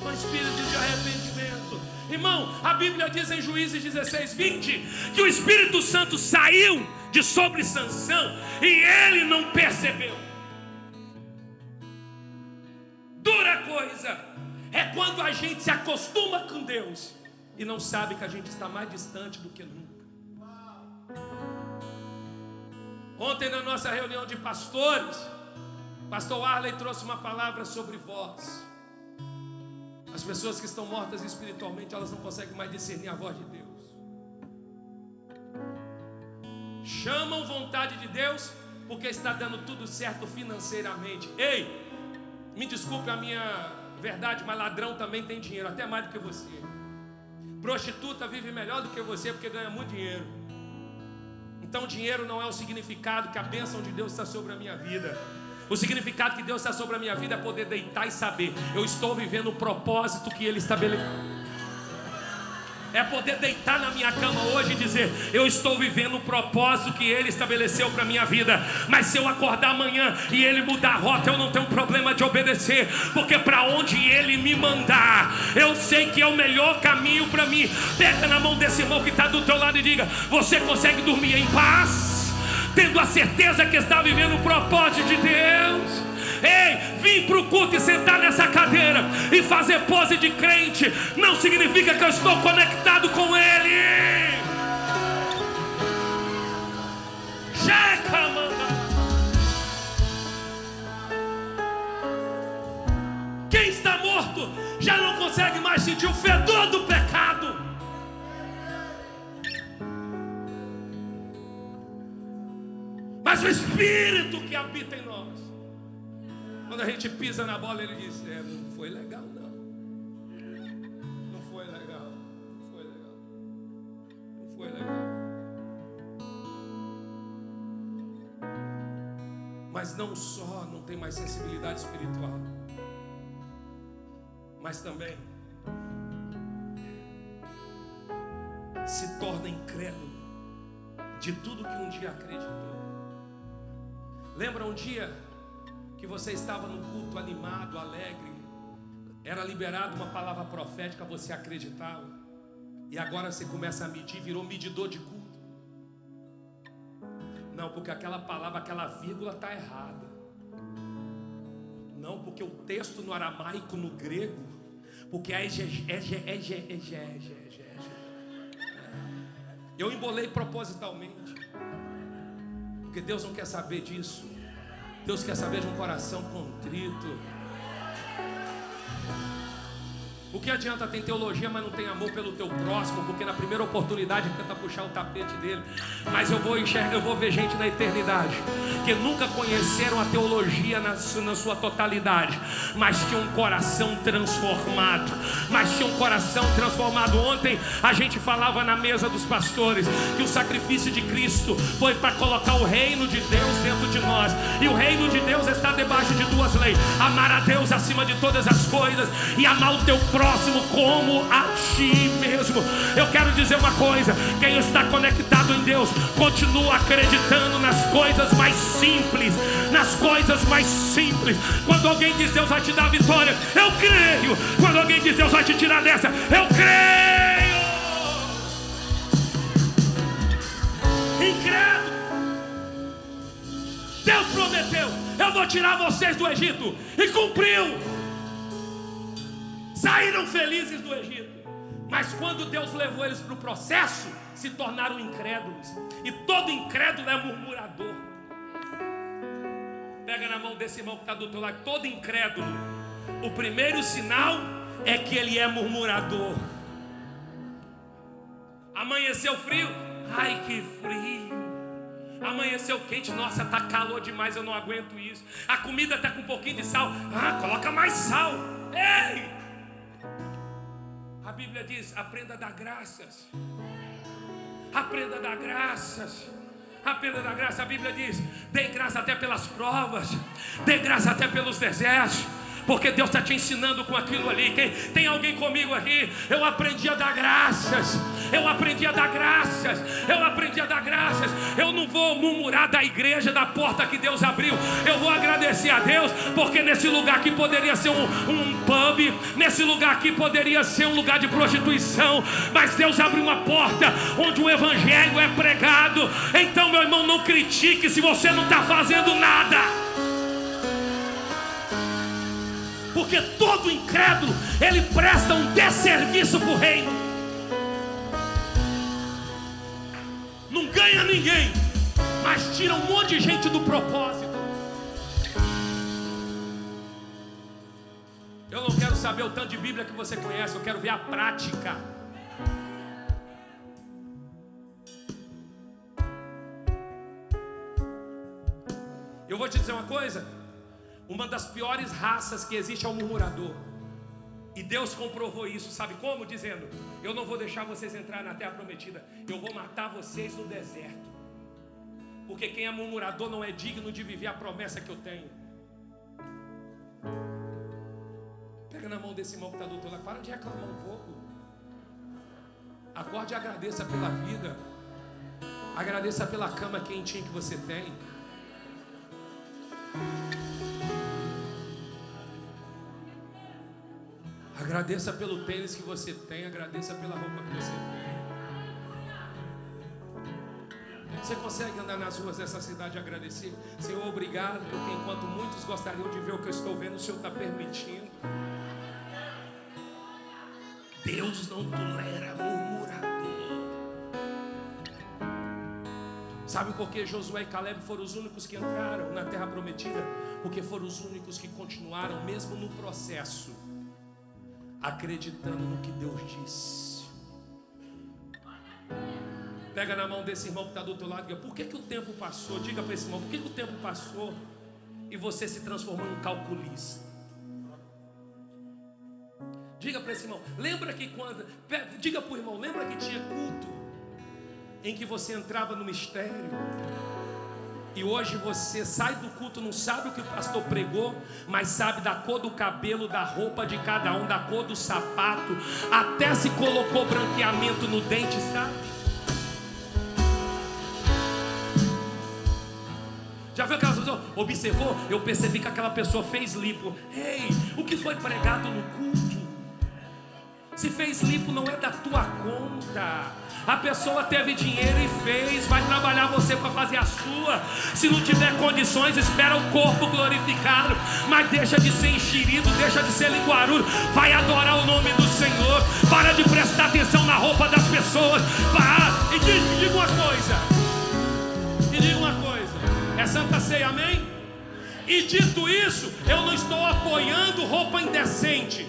Com espírito de arrependimento. Irmão, a Bíblia diz em Juízes 16:20 que o Espírito Santo saiu de sobre Sansão e ele não percebeu. Dura coisa é quando a gente se acostuma com Deus e não sabe que a gente está mais distante do que nunca. Ontem na nossa reunião de pastores, pastor Arley trouxe uma palavra sobre voz. As pessoas que estão mortas espiritualmente, elas não conseguem mais discernir a voz de Deus. chamam vontade de Deus porque está dando tudo certo financeiramente. Ei, me desculpe a minha verdade, mas ladrão também tem dinheiro, até mais do que você. Prostituta vive melhor do que você porque ganha muito dinheiro. Então dinheiro não é o significado que a bênção de Deus está sobre a minha vida. O significado que Deus está sobre a minha vida é poder deitar e saber: eu estou vivendo o propósito que Ele estabeleceu. É poder deitar na minha cama hoje e dizer: eu estou vivendo o propósito que Ele estabeleceu para a minha vida. Mas se eu acordar amanhã e Ele mudar a rota, eu não tenho problema de obedecer, porque para onde Ele me mandar, eu sei que é o melhor caminho para mim. Pega na mão desse irmão que está do teu lado e diga: você consegue dormir em paz, tendo a certeza que está vivendo o propósito de Deus? Ei, vir para o culto e sentar nessa cadeira e fazer pose de crente não significa que eu estou conectado com Ele. Checa, manda. Quem está morto já não consegue mais sentir o fedor do pecado. Mas o Espírito que habita em nós, quando a gente pisa na bola, Ele diz: não foi legal não. Não foi legal. Não foi legal. Não foi legal. Mas não só não tem mais sensibilidade espiritual, mas também se torna incrédulo de tudo que um dia acreditou. Lembra um dia que você estava no culto animado, alegre, era liberada uma palavra profética, você acreditava, e agora você começa a medir, virou medidor de culto? Não, porque aquela palavra, aquela vírgula está errada. Não, porque o texto no aramaico, no grego, porque eu embolei propositalmente, porque Deus não quer saber disso. Deus quer saber de um coração contrito. O que adianta ter teologia, mas não tem amor pelo teu próximo? Porque na primeira oportunidade tenta puxar o tapete dele. Mas eu vou ver gente na eternidade que nunca conheceram a teologia na sua totalidade, mas tinha um coração transformado. Ontem a gente falava na mesa dos pastores que o sacrifício de Cristo foi para colocar o reino de Deus dentro de nós. E o reino de Deus está debaixo de duas leis: amar a Deus acima de todas as coisas e amar o teu próximo como a ti mesmo. Eu quero dizer uma coisa: quem está conectado em Deus continua acreditando nas coisas mais simples. Quando alguém diz: Deus vai te dar vitória, eu creio. Quando alguém diz: Deus vai te tirar dessa, eu creio. Incrédulo. Deus prometeu: eu vou tirar vocês do Egito, e cumpriu. Saíram felizes do Egito, mas quando Deus levou eles para o processo, se tornaram incrédulos. E todo incrédulo é murmurador. Pega na mão desse irmão que está do teu lado. Todo incrédulo, o primeiro sinal é que ele é murmurador. Amanheceu frio, ai que frio. Amanheceu quente, nossa, tá calor demais, eu não aguento isso. A comida está com um pouquinho de sal, coloca mais sal. Ei! A Bíblia diz: aprenda a dar graças. Aprenda a dar graças. Aprenda a dar graça. A Bíblia diz: dê graça até pelas provas, dê graça até pelos desertos, porque Deus está te ensinando com aquilo ali. Tem alguém comigo aqui? Eu aprendi a dar graças. Eu aprendi a dar graças. Eu não vou murmurar da igreja, da porta que Deus abriu. Eu vou agradecer a Deus, porque nesse lugar aqui poderia ser um pub, nesse lugar aqui poderia ser um lugar de prostituição, mas Deus abriu uma porta onde o evangelho é pregado. Então, meu irmão, não critique se você não está fazendo nada, porque todo incrédulo, ele presta um desserviço para o reino. Não ganha ninguém, mas tira um monte de gente do propósito. Eu não quero saber o tanto de Bíblia que você conhece, eu quero ver a prática. Eu vou te dizer uma coisa: uma das piores raças que existe é o murmurador. E Deus comprovou isso, sabe como? Dizendo: eu não vou deixar vocês entrar na terra prometida, eu vou matar vocês no deserto. Porque quem é murmurador não é digno de viver a promessa que eu tenho. Pega na mão desse irmão que está do teu lado, para de reclamar um pouco. Acorde e agradeça pela vida. Agradeça pela cama quentinha que você tem. Agradeça pelo tênis que você tem. Agradeça pela roupa que você tem. Você consegue andar nas ruas dessa cidade e agradecer? Senhor, obrigado, porque enquanto muitos gostariam de ver o que eu estou vendo, o Senhor está permitindo. Deus não tolera murmurador. Sabe por que Josué e Caleb foram os únicos que entraram na terra prometida? Porque foram os únicos que continuaram, mesmo no processo, acreditando no que Deus disse. Pega na mão desse irmão que está do outro lado e diga: por que o tempo passou? Diga para esse irmão: por que o tempo passou e você se transformou em um calculista? Diga para esse irmão: lembra que quando... Diga para o irmão: lembra que tinha culto em que você entrava no mistério? E hoje você sai do culto, não sabe o que o pastor pregou, mas sabe da cor do cabelo, da roupa de cada um, da cor do sapato, até se colocou branqueamento no dente, sabe? Já viu aquela pessoa? Observou? Eu percebi que aquela pessoa fez lipo. Ei, o que foi pregado no culto? Se fez lipo não é da tua conta. A pessoa teve dinheiro e fez. Vai trabalhar você para fazer a sua. Se não tiver condições, espera o corpo glorificado. Mas deixa de ser enxerido, deixa de ser linguarudo. Vai adorar o nome do Senhor. Para de prestar atenção na roupa das pessoas. Para. E diga uma coisa. É Santa Ceia, amém? E dito isso, eu não estou apoiando roupa indecente.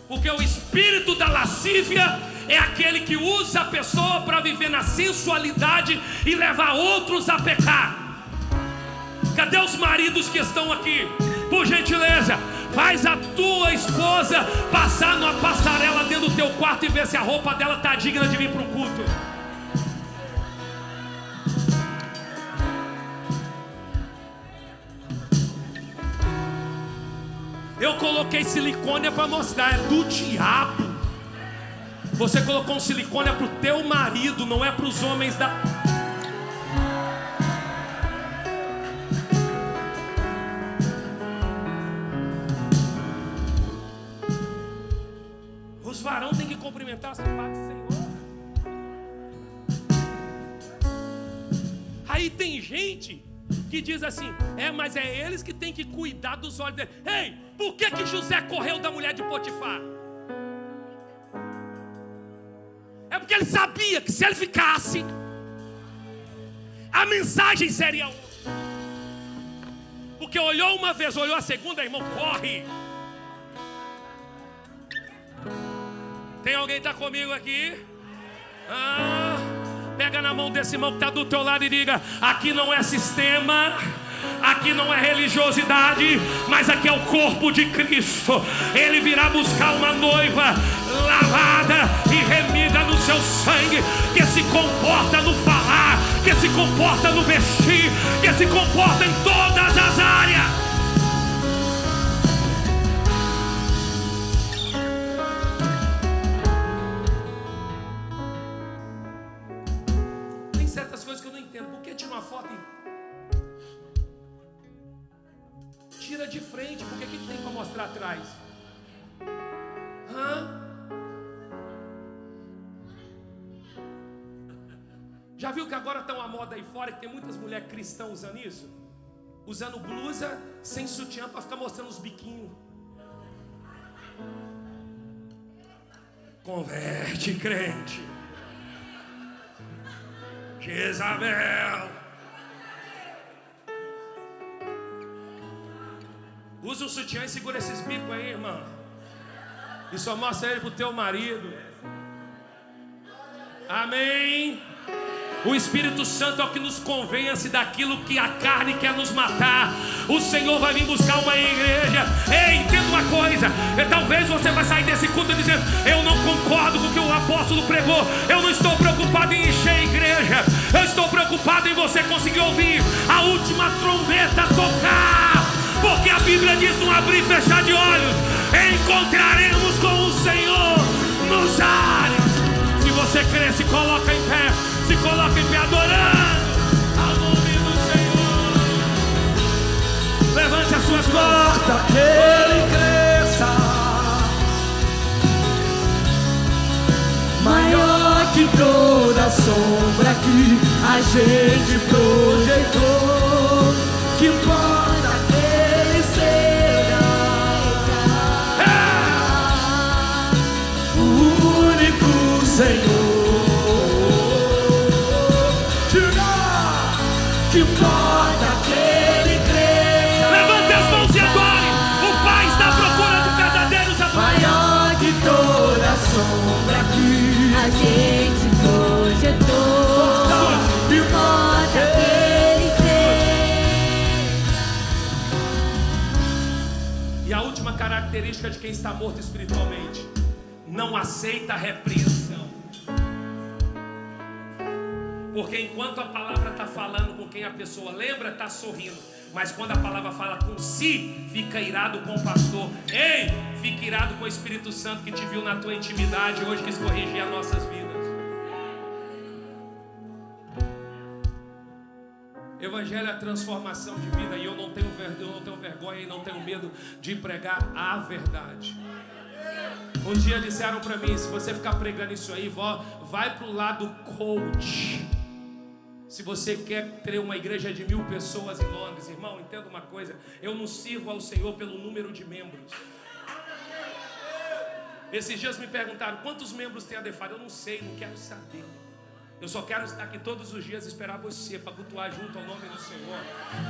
Porque o espírito da lascívia é aquele que usa a pessoa para viver na sensualidade e levar outros a pecar. Cadê os maridos que estão aqui? Por gentileza, faz a tua esposa passar numa passarela dentro do teu quarto e ver se a roupa dela está digna de vir para o culto. Eu coloquei silicone para mostrar, é do diabo. Você colocou um silicone para o teu marido, não é para os homens da... Os varões têm que cumprimentar seu pai, Senhor. Aí tem gente que diz assim: mas é eles que têm que cuidar dos olhos dele. Ei, por que José correu da mulher de Potifar? É porque ele sabia que se ele ficasse, a mensagem seria outra. Porque olhou uma vez, olhou a segunda, irmão, corre. Tem alguém que está comigo aqui? Pega na mão desse irmão que está do teu lado e diga: aqui não é sistema, aqui não é religiosidade, mas aqui é o corpo de Cristo. Ele virá buscar uma noiva lavada e remida no seu sangue, que se comporta no falar, que se comporta no vestir, que se comporta em todas as áreas. Certas coisas que eu não entendo. Por que tira uma foto e tira de frente? Por que tem para mostrar atrás? Já viu que agora está uma moda aí fora que tem muitas mulheres cristãs usando isso? Usando blusa sem sutiã para ficar mostrando os biquinhos. Converte, crente. Jezabel. Usa o sutiã e segura esses bicos aí, irmão. E só mostra ele pro teu marido. Amém. O Espírito Santo é o que nos convence daquilo que a carne quer nos matar. O Senhor vai vir buscar uma igreja. Ei, entenda uma coisa. Talvez você vai sair desse culto dizendo: eu não concordo com o que o apóstolo pregou. Eu não estou preocupado em encher a igreja. Eu estou preocupado em você conseguir ouvir a última trombeta tocar. Porque a Bíblia diz: no abrir e fechar de olhos, encontraremos com o Senhor nos ares. Se você crê, se coloca em pé. Se coloca em pé adorando ao nome do Senhor. Levante as suas mãos. Importa que ele cresça, maior que toda sombra que a gente projetou. Que importa que ele seja o único Senhor. Que importa que ele cresça. Levante as mãos e adore. O Pai está à procura de verdadeiros adoradores. Maior que toda sombra que A gente projetou. que importa que Ele E a última característica de quem está morto espiritualmente: não aceita a repreensão. Porque enquanto a palavra está falando com quem a pessoa lembra, está sorrindo. Mas quando a palavra fala com si, fica irado com o pastor. Ei, fica irado com o Espírito Santo que te viu na tua intimidade e hoje quis corrigir as nossas vidas. Evangelho é transformação de vida. E eu não tenho vergonha e não tenho medo de pregar a verdade. Um dia disseram para mim: se você ficar pregando isso aí, vai pro lado coach. Se você quer ter uma igreja de 1000 pessoas em Londres, irmão, entenda uma coisa: eu não sirvo ao Senhor pelo número de membros. Esses dias me perguntaram: quantos membros tem a Defada? Eu não sei, não quero saber. Eu só quero estar aqui todos os dias, esperar você para cultuar junto ao nome do Senhor.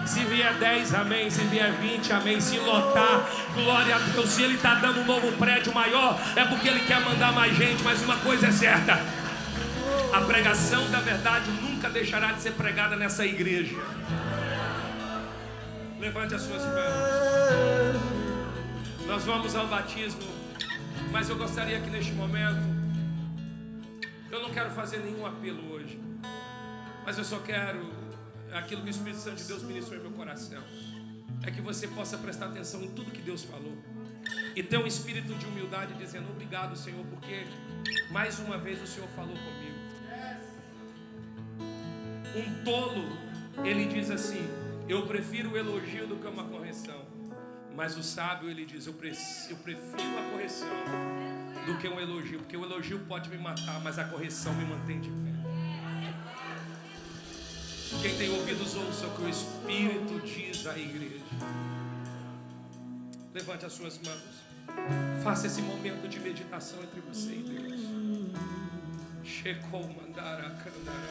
Se vier 10, amém. Se vier 20, amém. Se lotar, glória a Deus. Se Ele está dando um novo prédio maior, é porque Ele quer mandar mais gente. Mas uma coisa é certa: a pregação da verdade nunca deixará de ser pregada nessa igreja. Levante as suas mãos. Nós vamos ao batismo. Mas eu gostaria que neste momento, eu não quero fazer nenhum apelo hoje, mas eu só quero aquilo que o Espírito Santo de Deus ministrou em meu coração. É que você possa prestar atenção em tudo que Deus falou e ter um espírito de humildade, dizendo: obrigado, Senhor, porque mais uma vez o Senhor falou comigo. Um tolo, ele diz assim: eu prefiro o elogio do que uma correção. Mas o sábio, ele diz: eu prefiro a correção do que um elogio, porque o elogio pode me matar, mas a correção me mantém de pé. Quem tem ouvidos, ouça o que o Espírito diz à igreja. Levante as suas mãos. Faça esse momento de meditação entre você e Deus. Checou mandara candará.